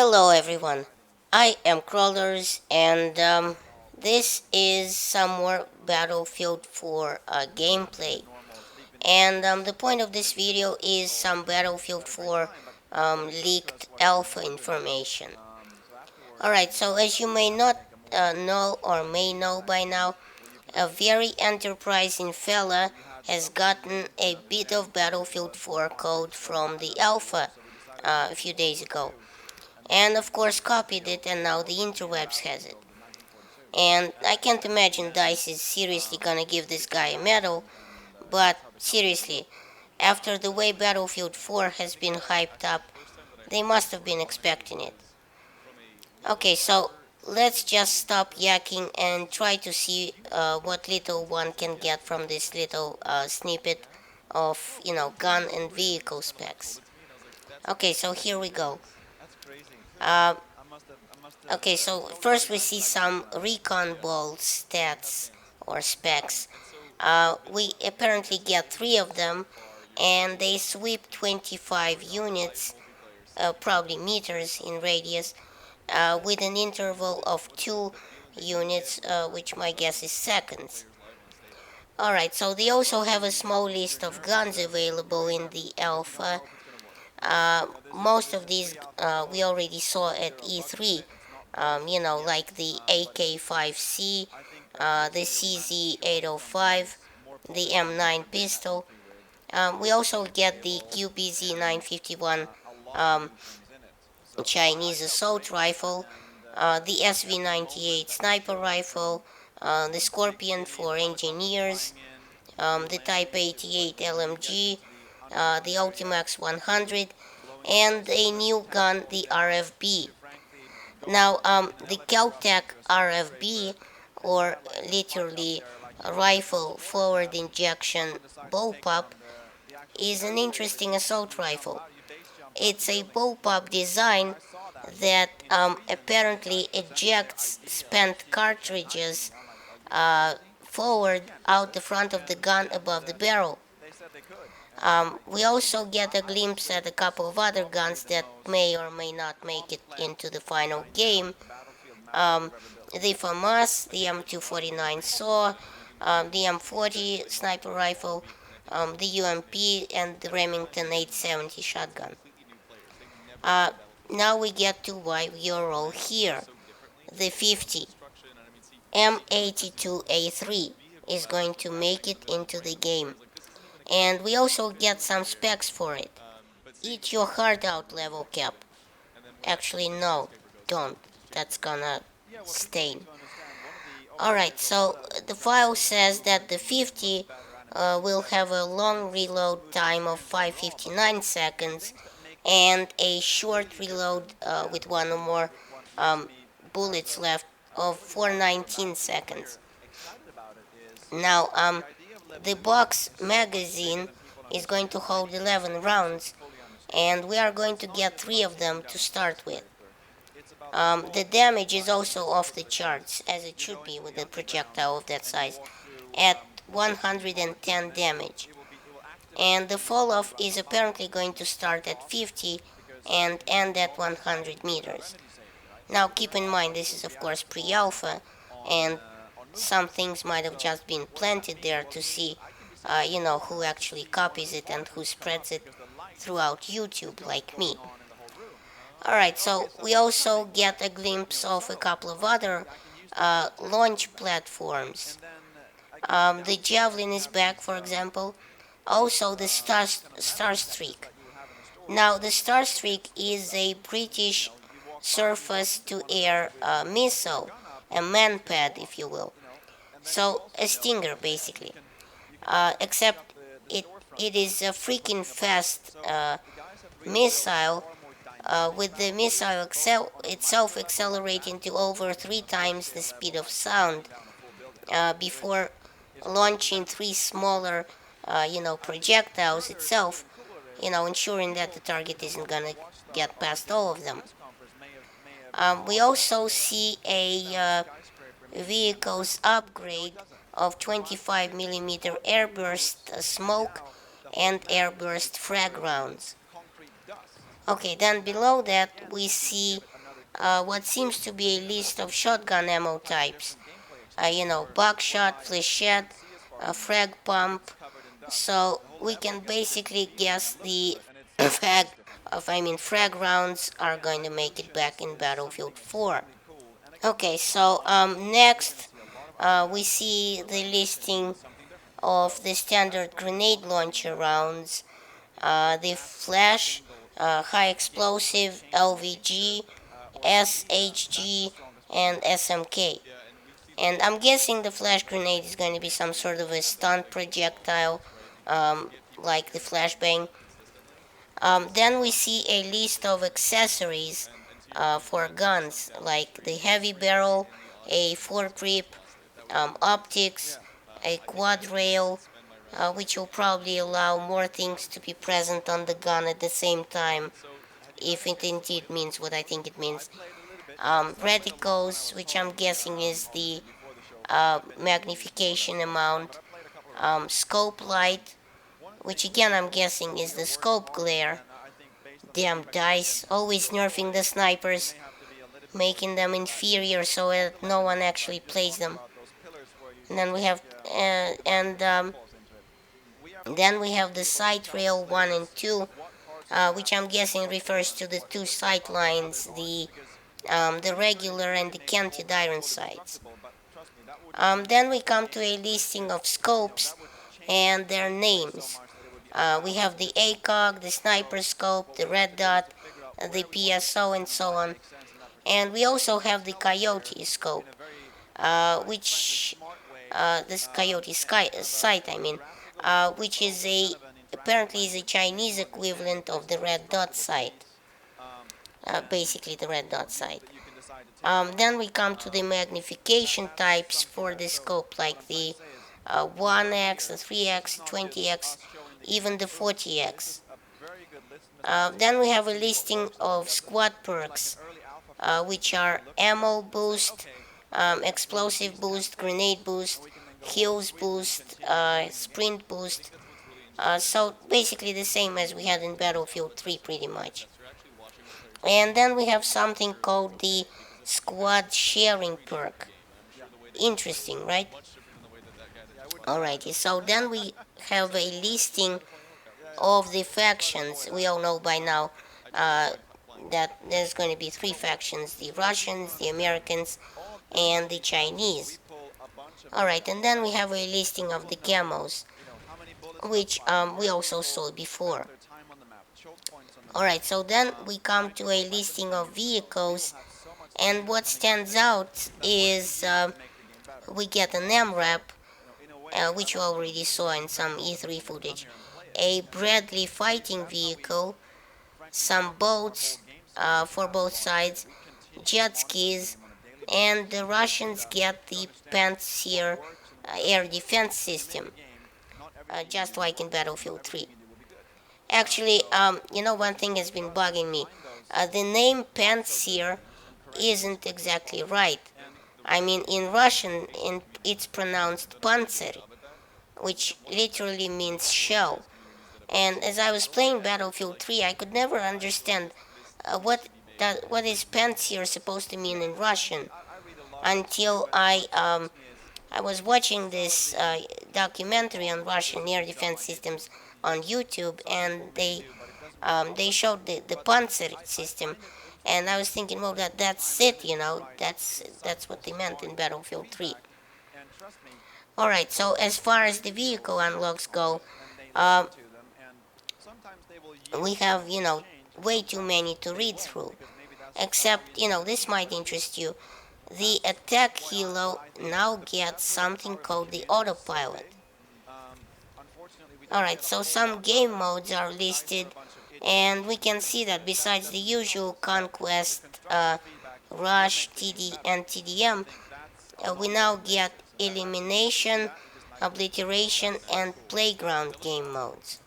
Hello everyone, I am Crawlers and this is some more Battlefield 4 gameplay. And the point of this video is some Battlefield 4 leaked alpha information. Alright, so as you may not know or may know by now, a very enterprising fella has gotten a bit of Battlefield 4 code from the alpha a few days ago. And of course copied it, and now the interwebs has it. And I can't imagine DICE is seriously gonna give this guy a medal, but seriously, after the way Battlefield 4 has been hyped up, they must have been expecting it. Okay, so let's just stop yakking and try to see what little one can get from this little snippet of, gun and vehicle specs. Okay, so here we go. Uh, Okay, so first we see some recon ball stats or specs. We apparently get three of them, and they sweep 25 units, probably meters in radius, with an interval of 2 units, which my guess is seconds. Alright, so they also have a small list of guns available in the alpha. Most of these we already saw at E3, like the AK-5C, the CZ-805, the M9 pistol. We also get the QBZ-951 um, Chinese assault rifle, the SV-98 sniper rifle, the Scorpion for engineers, the Type 88 LMG, the Ultimax 100, and a new gun, the RFB. Now, the Caltech RFB, or literally rifle forward injection bullpup, is an interesting assault rifle. It's a bullpup design that apparently ejects spent cartridges forward out the front of the gun above the barrel. We also get a glimpse at a couple of other guns that may or may not make it into the final game. The FAMAS, the M249 SAW, the M40 sniper rifle, the UMP, and the Remington 870 shotgun. Uh, Now we get to why we are all here. The 50 M82A3 is going to make it into the game. And we also get some specs for it. Eat your heart out, level cap. Actually, no, don't. That's gonna stain. Alright, so the file says that the 50 will have a long reload time of 559 seconds and a short reload with one or more bullets left of 419 seconds. Now, the box magazine is going to hold 11 rounds, and we are going to get 3 of them to start with. The damage is also off the charts, as it should be with a projectile of that size, at 110 damage. And the fall off is apparently going to start at 50 and end at 100 meters. Now keep in mind this is of course pre-alpha, and some things might have just been planted there to see who actually copies it and who spreads it throughout YouTube, like me. Alright, so we also get a glimpse of a couple of other launch platforms. The Javelin is back, for example. Also the Starstreak. Now the Starstreak is a British surface-to-air missile, a manpad if you will. So a Stinger basically. Except it is a freaking fast missile, with the missile itself accelerating to over 3 times the speed of sound before launching 3 smaller, projectiles itself, ensuring that the target isn't gonna get past all of them. We also see a vehicle's upgrade of 25mm airburst smoke and airburst frag rounds. Okay, then below that we see what seems to be a list of shotgun ammo types. Buckshot, flechette, frag pump. So we can basically guess the frag rounds are going to make it back in Battlefield 4. Okay, so next we see the listing of the standard grenade launcher rounds, the flash, high explosive, LVG, SHG, and SMK. And I'm guessing the flash grenade is going to be some sort of a stun projectile, um, like the flashbang. Then we see a list of accessories for guns, like the heavy barrel, a foregrip, optics, a quad rail, which will probably allow more things to be present on the gun at the same time, if it indeed means what I think it means. Reticles, which I'm guessing is the magnification amount, scope light, which again I'm guessing is the scope glare. Damn dice, always nerfing the snipers, making them inferior so that no one actually plays them. And then we have and then we have the sight rail 1 and 2, which I'm guessing refers to the two sight lines, the regular and the canted iron sights. Then we come to a listing of scopes and their names. We have the ACOG, the sniper scope, the red dot, the PSO, and so on. And we also have the Coyote scope, which this Coyote sight, which is apparently is a Chinese equivalent of the red dot sight, basically the red dot sight. Then we come to the magnification types for the scope, like the 1x, the 3x, 20x, even the 40x. Then we have a listing of squad perks, which are ammo boost, explosive boost, grenade boost, heals boost, sprint boost. So basically the same as we had in Battlefield 3 pretty much. And then we have something called the squad sharing perk. Interesting, right? Alrighty, so then we have a listing of the factions. We all know by now that there's going to be three factions: the Russians, the Americans, and the Chinese. Alright, and then we have a listing of the camos, which we also saw before. Alright, so then we come to a listing of vehicles, and what stands out is we get an MRAP, which you already saw in some E3 footage, a Bradley fighting vehicle, some boats for both sides, jet skis, and the Russians get the Pantsir air defense system, just like in Battlefield 3. Actually, one thing has been bugging me. The name Pantsir isn't exactly right. I mean, in Russian, it's pronounced Panzer, which literally means shell. And as I was playing Battlefield 3, I could never understand what is Panzer supposed to mean in Russian until I was watching this documentary on Russian air defense systems on YouTube, and they showed the Panzer system, and I was thinking, well, that's it, that's what they meant in Battlefield 3. All right, so as far as the vehicle unlocks go, um, we have way too many to read through. Except this might interest you. The attack helo now gets something called the autopilot. Alright, so some game modes are listed, and we can see that besides the usual conquest, rush, TD, and TDM, we now get elimination, obliteration, and playground game modes.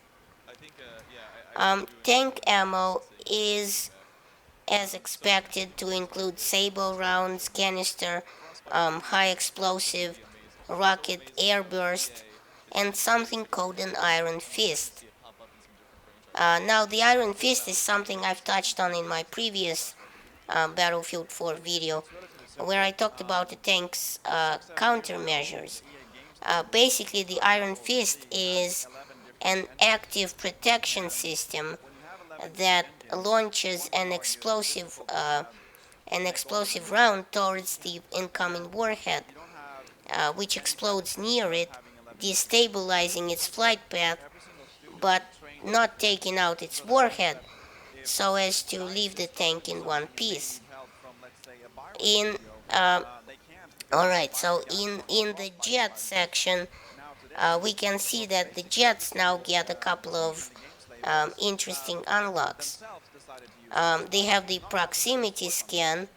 Tank ammo is, as expected, to include sable rounds, canister, high explosive, rocket airburst, and something called an iron fist. Now, the iron fist is something I've touched on in my previous Battlefield 4 video where I talked about the tank's countermeasures. Basically, the Iron Fist is an active protection system that launches an explosive round towards the incoming warhead, which explodes near it, destabilizing its flight path, but not taking out its warhead, so as to leave the tank in one piece. In uh, all right, so in the jet section, we can see that the jets now get a couple of interesting unlocks. They have the proximity scan,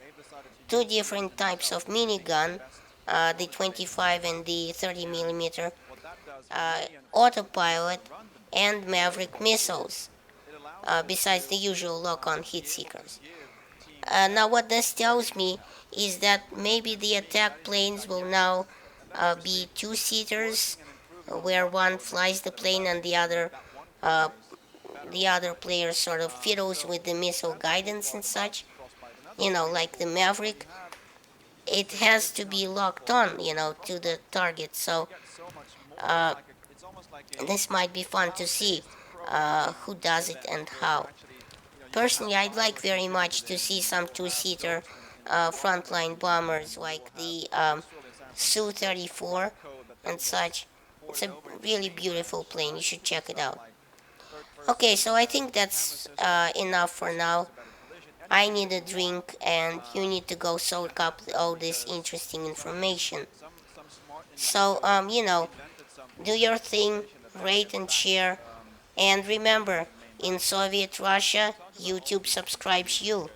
two different types of minigun, the 25 and the 30 millimeter, autopilot, and Maverick missiles, besides the usual lock-on heat seekers. Now, what this tells me is that maybe the attack planes will now be two-seaters, where one flies the plane and uh, the other player sort of fiddles with the missile guidance and such. Like the Maverick, it has to be locked on, to the target. So uh, this might be fun to see who does it and how. Personally, I'd like very much to see some two-seater frontline bombers like the Su-34 and such. It's a really beautiful plane. You should check it out. Okay, so I think that's enough for now. I need a drink, and you need to go soak up all this interesting information. So, do your thing, rate and share, and remember, in Soviet Russia, YouTube subscribes you.